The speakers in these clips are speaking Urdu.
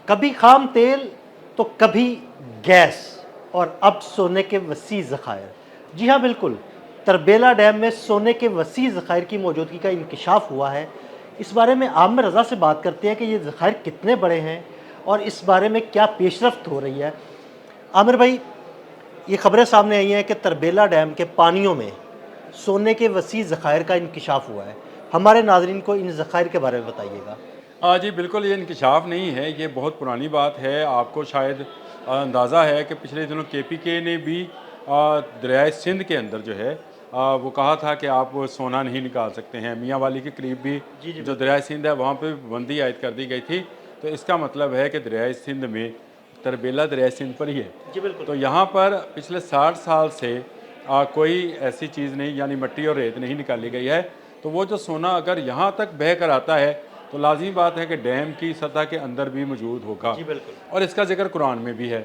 کبھی خام تیل تو کبھی گیس اور اب سونے کے وسیع ذخائر۔ جی ہاں بالکل، تربیلا ڈیم میں سونے کے وسیع ذخائر کی موجودگی کا انکشاف ہوا ہے۔ اس بارے میں عامر رضا سے بات کرتے ہیں کہ یہ ذخائر کتنے بڑے ہیں اور اس بارے میں کیا پیش رفت ہو رہی ہے۔ عامر بھائی، یہ خبریں سامنے آئی ہیں کہ تربیلا ڈیم کے پانیوں میں سونے کے وسیع ذخائر کا انکشاف ہوا ہے۔ ہمارے ناظرین کو ان ذخائر کے بارے میں بتائیے گا۔ جی بالکل، یہ انکشاف نہیں ہے، یہ بہت پرانی بات ہے۔ آپ کو شاید اندازہ ہے کہ پچھلے دنوں کے پی کے نے بھی دریائے سندھ کے اندر جو ہے وہ کہا تھا کہ آپ سونا نہیں نکال سکتے ہیں۔ میاں والی کے قریب بھی جو دریائے سندھ ہے وہاں پہ پابندی عائد کر دی گئی تھی، تو اس کا مطلب ہے کہ دریائے سندھ میں تربیلا دریائے سندھ پر ہی ہے۔ جی بالکل۔ تو یہاں پر پچھلے 60 سال سے کوئی ایسی چیز نہیں، یعنی مٹی اور ریت نہیں نکالی گئی ہے۔ تو وہ جو سونا اگر یہاں تک بہہ کر آتا ہے تو لازمی بات ہے کہ ڈیم کی سطح کے اندر بھی موجود ہوگا، جی بالکل۔ اور اس کا ذکر قرآن میں بھی ہے۔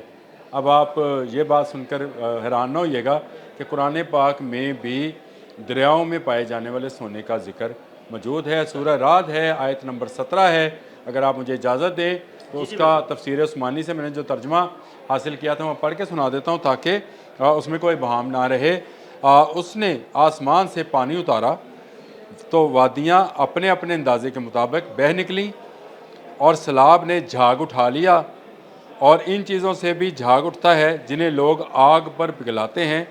اب آپ یہ بات سن کر حیران نہ ہوئیے گا کہ قرآن پاک میں بھی دریاؤں میں پائے جانے والے سونے کا ذکر موجود ہے۔ سورہ رعد ہے، آیت نمبر 17 ہے۔ اگر آپ مجھے اجازت دیں تو اس کا تفسیر عثمانی سے میں نے جو ترجمہ حاصل کیا تھا وہ پڑھ کے سنا دیتا ہوں تاکہ اس میں کوئی بہام نہ رہے۔ اس نے آسمان سے پانی اتارا تو وادیاں اپنے اپنے اندازے کے مطابق بہہ نکلیں، اور سیلاب نے جھاگ اٹھا لیا، اور ان چیزوں سے بھی جھاگ اٹھتا ہے جنہیں لوگ آگ پر پگھلاتے ہیں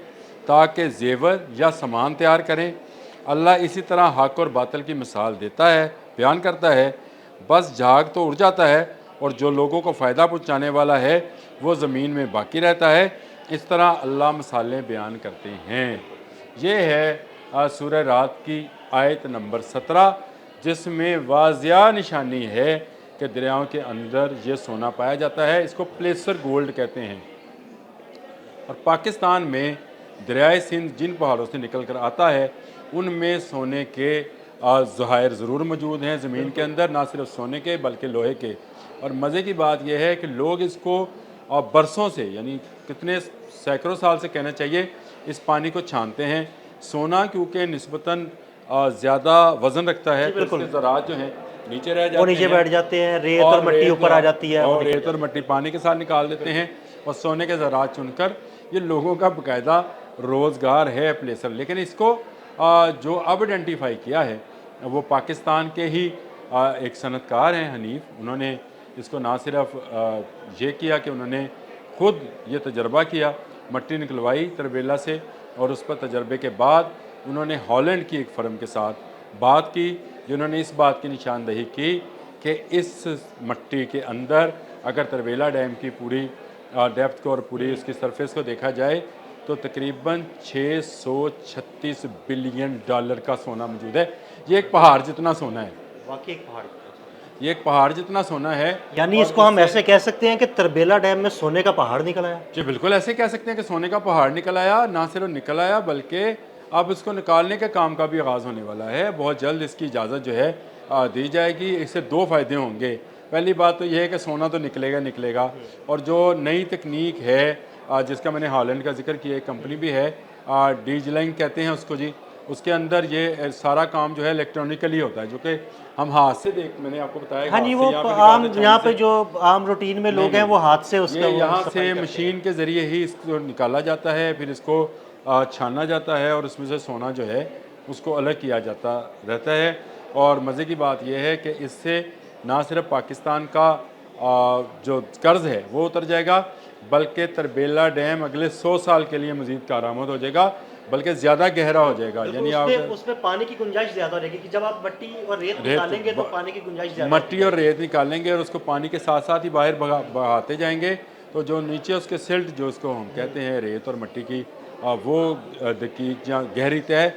تاکہ زیور یا سامان تیار کریں۔ اللہ اسی طرح حق اور باطل کی مثال دیتا ہے، بیان کرتا ہے۔ بس جھاگ تو اڑ جاتا ہے، اور جو لوگوں کو فائدہ پہنچانے والا ہے وہ زمین میں باقی رہتا ہے۔ اس طرح اللہ مثالیں بیان کرتے ہیں۔ یہ ہے سورہ رعد کی آیت نمبر 17، جس میں واضح نشانی ہے کہ دریاؤں کے اندر یہ سونا پایا جاتا ہے۔ اس کو پلیسر گولڈ کہتے ہیں۔ اور پاکستان میں دریائے سندھ جن پہاڑوں سے نکل کر آتا ہے ان میں سونے کے ذخائر ضرور موجود ہیں زمین کے اندر، نہ صرف سونے کے بلکہ لوہے کے۔ اور مزے کی بات یہ ہے کہ لوگ اس کو برسوں سے، یعنی کتنے سینکڑوں سال سے کہنا چاہیے، اس پانی کو چھانتے ہیں۔ سونا کیونکہ نسبتاً زیادہ وزن رکھتا ہے تو اس کے ذرات جو ہیں نیچے رہ جاتے ہیں، وہ نیچے بیٹھ جاتے ہیں، ریت اور مٹی اوپر آ جاتی ہے، اور ریت اور مٹی پانی کے ساتھ نکال دیتے ہیں، اور سونے کے ذرات چن کر یہ لوگوں کا باقاعدہ روزگار ہے پلیسر۔ لیکن اس کو جو اب آئیڈینٹیفائی کیا ہے وہ پاکستان کے ہی ایک صنعت کار ہیں حنیف۔ انہوں نے اس کو نہ صرف یہ کیا کہ انہوں نے خود یہ تجربہ کیا، مٹی نکلوائی تربیلا سے، اور اس پر تجربے کے بعد انہوں نے ہالینڈ کی ایک فرم کے ساتھ بات کی، جنہوں نے اس بات کی نشاندہی کی کہ اس مٹی کے اندر اگر تربیلا ڈیم کی پوری ڈیپتھ کو اور پوری اس کی سرفیس کو دیکھا جائے تو تقریباً 636 بلین ڈالر کا سونا موجود ہے۔ یہ ایک پہاڑ جتنا سونا ہے، واقعی ایک پہاڑ۔ یہ ایک پہاڑ جتنا سونا ہے۔ یعنی اس کو ہم ایسے کہہ سکتے ہیں کہ تربیلا ڈیم میں سونے کا پہاڑ نکل آیا؟ جی بالکل ایسے کہہ سکتے ہیں کہ سونے کا پہاڑ نکل آیا۔ نہ صرف نکل آیا بلکہ اب اس کو نکالنے کے کام کا بھی آغاز ہونے والا ہے۔ بہت جلد اس کی اجازت جو ہے دی جائے گی۔ اس سے دو فائدے ہوں گے۔ پہلی بات تو یہ ہے کہ سونا تو نکلے گا، اور جو نئی تکنیک ہے جس کا میں نے ہالینڈ کا ذکر کیا، ایک کمپنی بھی ہے ڈیجلنگ کہتے ہیں اس کو جی، اس کے اندر یہ سارا کام جو ہے الیکٹرانکلی ہوتا ہے، جو کہ ہم ہاتھ سے میں نے آپ کو بتایا ہاں جی، وہ عام یہاں پہ جو عام روٹین میں لوگ ہیں وہ ہاتھ سے اس کا یہاں سے مشین کے ذریعے ہی اس کو نکالا جاتا ہے، پھر اس کو چھانا جاتا ہے، اور اس میں سے سونا جو ہے اس کو الگ کیا جاتا رہتا ہے۔ اور مزے کی بات یہ ہے کہ اس سے نہ صرف پاکستان کا جو قرض ہے وہ اتر جائے گا، بلکہ تربیلا ڈیم اگلے 100 سال کے لیے مزید کارآمد ہو جائے گا، بلکہ زیادہ گہرا ہو جائے گا۔ یعنی اس میں پانی کی گنجائش زیادہ ہو جائے گی کہ جب آپ مٹی اور ریت نکالیں گے تو پانی کی گنجائش زیادہ مٹی اور ریت نکالیں گے اور اس کو پانی کے ساتھ ساتھ ہی باہر بہاتے جائیں گے، تو جو نیچے اس کے سلٹ جو اس کو ہم کہتے ہیں ریت اور مٹی کی، وہ دقیق یا گہری تہ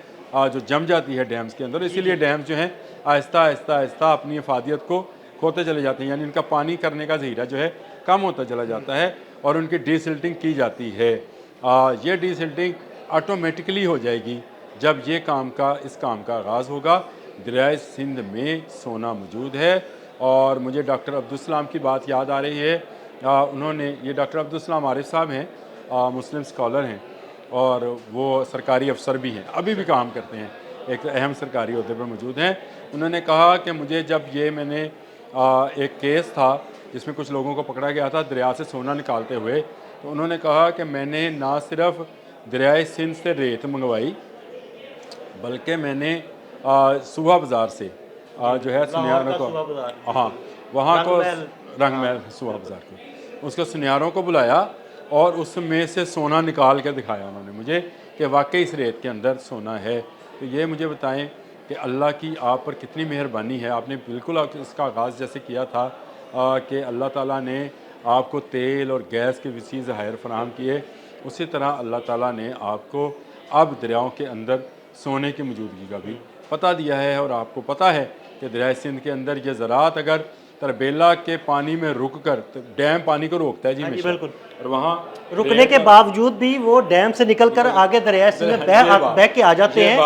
جو جم جاتی ہے ڈیمز کے اندر۔ اسی لیے ڈیمز جو ہیں آہستہ آہستہ آہستہ اپنی افادیت کو کھوتے چلے جاتے ہیں، یعنی ان کا پانی کرنے کا ذخیرہ جو ہے کم ہوتا چلا جاتا ہے، اور ان کی ڈی سلٹنگ کی جاتی ہے۔ یہ ڈی سلٹنگ آٹومیٹکلی ہو جائے گی جب اس کام کا آغاز ہوگا۔ دریائے سندھ میں سونا موجود ہے، اور مجھے ڈاکٹر عبدالسلام کی بات یاد آ رہی ہے۔ انہوں نے، یہ ڈاکٹر عبدالسلام عارف صاحب ہیں، مسلم اسکالر ہیں، اور وہ سرکاری افسر بھی ہیں، ابھی بھی کام کرتے ہیں، ایک اہم سرکاری عہدے پر موجود ہیں۔ انہوں نے کہا کہ مجھے جب میں نے ایک کیس تھا جس میں کچھ لوگوں کو پکڑا گیا تھا دریا سے سونا نکالتے ہوئے، تو انہوں نے کہا کہ میں نے نہ صرف دریائے سندھ سے ریت منگوائی بلکہ میں نے سوہا بازار سے جو ہے سنیاروں کو، ہاں وہاں کو رنگ محل سوہا بازار کو، اس کو سنیاروں کو بلایا اور اس میں سے سونا نکال کے دکھایا انہوں نے مجھے کہ واقعی اس ریت کے اندر سونا ہے۔ تو یہ مجھے بتائیں کہ اللہ کی آپ پر کتنی مہربانی ہے۔ آپ نے بالکل اس کا آغاز جیسے کیا تھا کہ اللہ تعالیٰ نے آپ کو تیل اور گیس کے وسیع ذخائر فراہم کیے، اسی طرح اللہ تعالیٰ نے آپ کو اب دریاؤں کے اندر سونے کی موجودگی کا بھی پتہ دیا ہے۔ اور آپ کو پتہ ہے کہ دریائے سندھ کے اندر یہ زراعت اگر تربیلا کے پانی میں رک کر، ڈیم پانی کو روکتا ہے جی ہمیشہ، بالکل، اور وہاں رکنے کے باوجود بھی وہ ڈیم سے نکل کر آگے دریائے سندھ میں بہہ کے آ جاتے ہیں،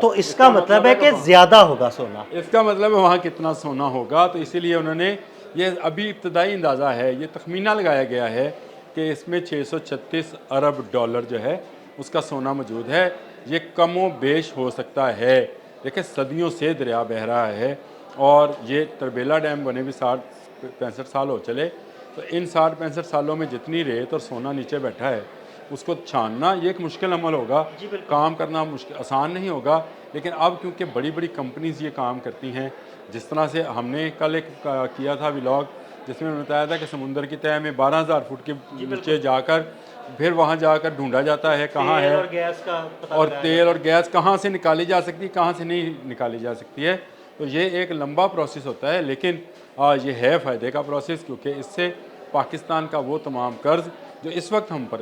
تو اس کا مطلب ہے کہ زیادہ ہوگا سونا۔ اس کا مطلب ہے وہاں کتنا سونا ہوگا۔ تو اسی لیے انہوں نے یہ ابھی ابتدائی اندازہ ہے، یہ تخمینہ لگایا گیا ہے کہ اس میں 636 ارب ڈالر جو ہے اس کا سونا موجود ہے۔ یہ کم و بیش ہو سکتا ہے، دیکھیں صدیوں سے دریا بہہ رہا ہے اور یہ تربیلا ڈیم بنے بھی 65 سال ہو چلے، تو ان 65 سالوں میں جتنی ریت اور سونا نیچے بیٹھا ہے اس کو چھاننا یہ ایک مشکل عمل ہوگا، کام کرنا آسان نہیں ہوگا۔ لیکن اب کیونکہ بڑی بڑی کمپنیز یہ کام کرتی ہیں، جس طرح سے ہم نے کل ایک کیا تھا ولاگ جس میں بتایا تھا کہ سمندر کی تہہ میں 12,000 فٹ کے نیچے جا کر پھر وہاں جا کر ڈھونڈا جاتا ہے کہاں ہے، اور تیل اور گیس کہاں سے نکالی جا سکتی ہے کہاں سے نہیں نکالی جا سکتی ہے۔ تو یہ ایک لمبا پروسیس ہوتا ہے، لیکن یہ ہے فائدے کا پروسیس، کیونکہ اس سے پاکستان کا وہ تمام قرض جو اس وقت ہم پر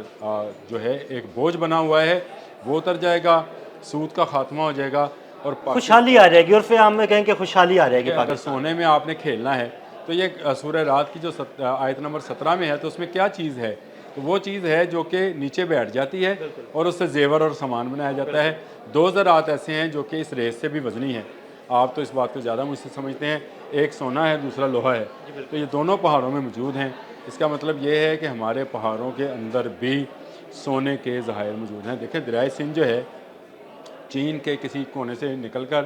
جو ہے ایک بوجھ بنا ہوا ہے وہ اتر جائے گا، سود کا خاتمہ ہو جائے گا، اور خوشحالی آ جائے گی، اور پھر عام میں کہیں کہ خوشحالی آ جائے گی۔ اگر سونے میں آپ نے کھیلنا ہے تو یہ سورہ رات کی جو آیت نمبر 17 میں ہے، تو اس میں کیا چیز ہے؟ تو وہ چیز ہے جو کہ نیچے بیٹھ جاتی ہے اور اس سے زیور اور سامان بنایا جاتا ہے۔ 2 زراعت ایسے ہیں جو کہ اس ریس سے بھی وزنی ہیں، آپ تو اس بات کو زیادہ مجھ سے سمجھتے ہیں، ایک سونا ہے دوسرا لوہا ہے، تو یہ دونوں پہاڑوں میں موجود ہیں۔ اس کا مطلب یہ ہے کہ ہمارے پہاڑوں کے اندر بھی سونے کے ذخائر موجود ہیں۔ دیکھیں دریائے سندھ جو ہے چین کے کسی کونے سے نکل کر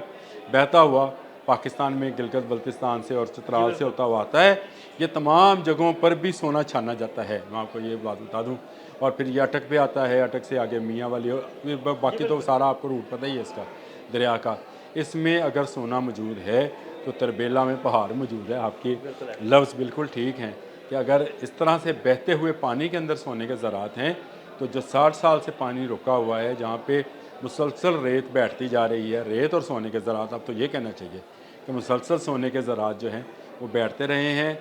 بہتا ہوا پاکستان میں گلگت بلتستان سے اور چترال سے ہوتا ہوا آتا ہے، یہ تمام جگہوں پر بھی سونا چھانا جاتا ہے، میں آپ کو یہ بات بتا دوں۔ اور پھر یہ اٹک پہ آتا ہے، اٹک سے آگے میاں والی، باقی تو سارا آپ کو روٹ پتہ ہی ہے اس کا دریا کا۔ اس میں اگر سونا موجود ہے تو تربیلا میں پہاڑ موجود ہے۔ آپ کی لفظ بالکل ٹھیک ہیں کہ اگر اس طرح سے بہتے ہوئے پانی کے اندر سونے کے ذرات ہیں، تو جو 60 سال سے پانی رکا ہوا ہے جہاں پہ مسلسل ریت بیٹھتی جا رہی ہے، ریت اور سونے کے ذرات، اب تو یہ کہنا چاہیے کہ مسلسل سونے کے ذرات جو ہیں وہ بیٹھتے رہے ہیں،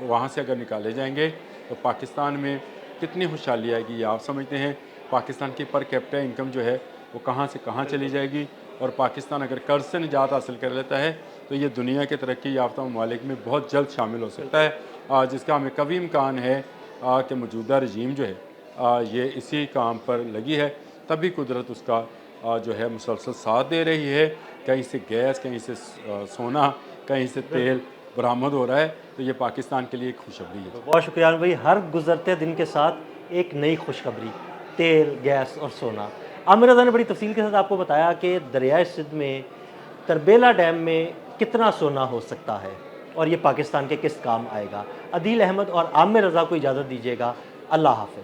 وہاں سے اگر نکالے جائیں گے تو پاکستان میں کتنی خوشحالی آئے گی یہ آپ سمجھتے ہیں۔ پاکستان کی پر کیپٹا انکم جو ہے وہ کہاں سے کہاں چلی جائے گی، اور پاکستان اگر قرض سے نجات حاصل کر لیتا ہے تو یہ دنیا کے ترقی یافتہ ممالک میں بہت جلد شامل ہو سکتا ہے، جس کا ہمیں قوی امکان ہے کہ موجودہ رجیم جو ہے یہ اسی کام پر لگی ہے، تبھی قدرت اس کا جو ہے مسلسل ساتھ دے رہی ہے۔ کہیں سے گیس، کہیں سے سونا، کہیں سے تیل برآمد ہو رہا ہے، تو یہ پاکستان کے لیے ایک خوشخبری ہے۔ بہت شکریہ عامر بھائی، ہر گزرتے دن کے ساتھ ایک نئی خوشخبری، تیل، گیس اور سونا۔ عامر رضا نے بڑی تفصیل کے ساتھ آپ کو بتایا کہ دریائے سندھ میں تربیلا ڈیم میں کتنا سونا ہو سکتا ہے اور یہ پاکستان کے کس کام آئے گا۔ عدیل احمد اور عامر رضا کو اجازت دیجیے گا، اللہ حافظ۔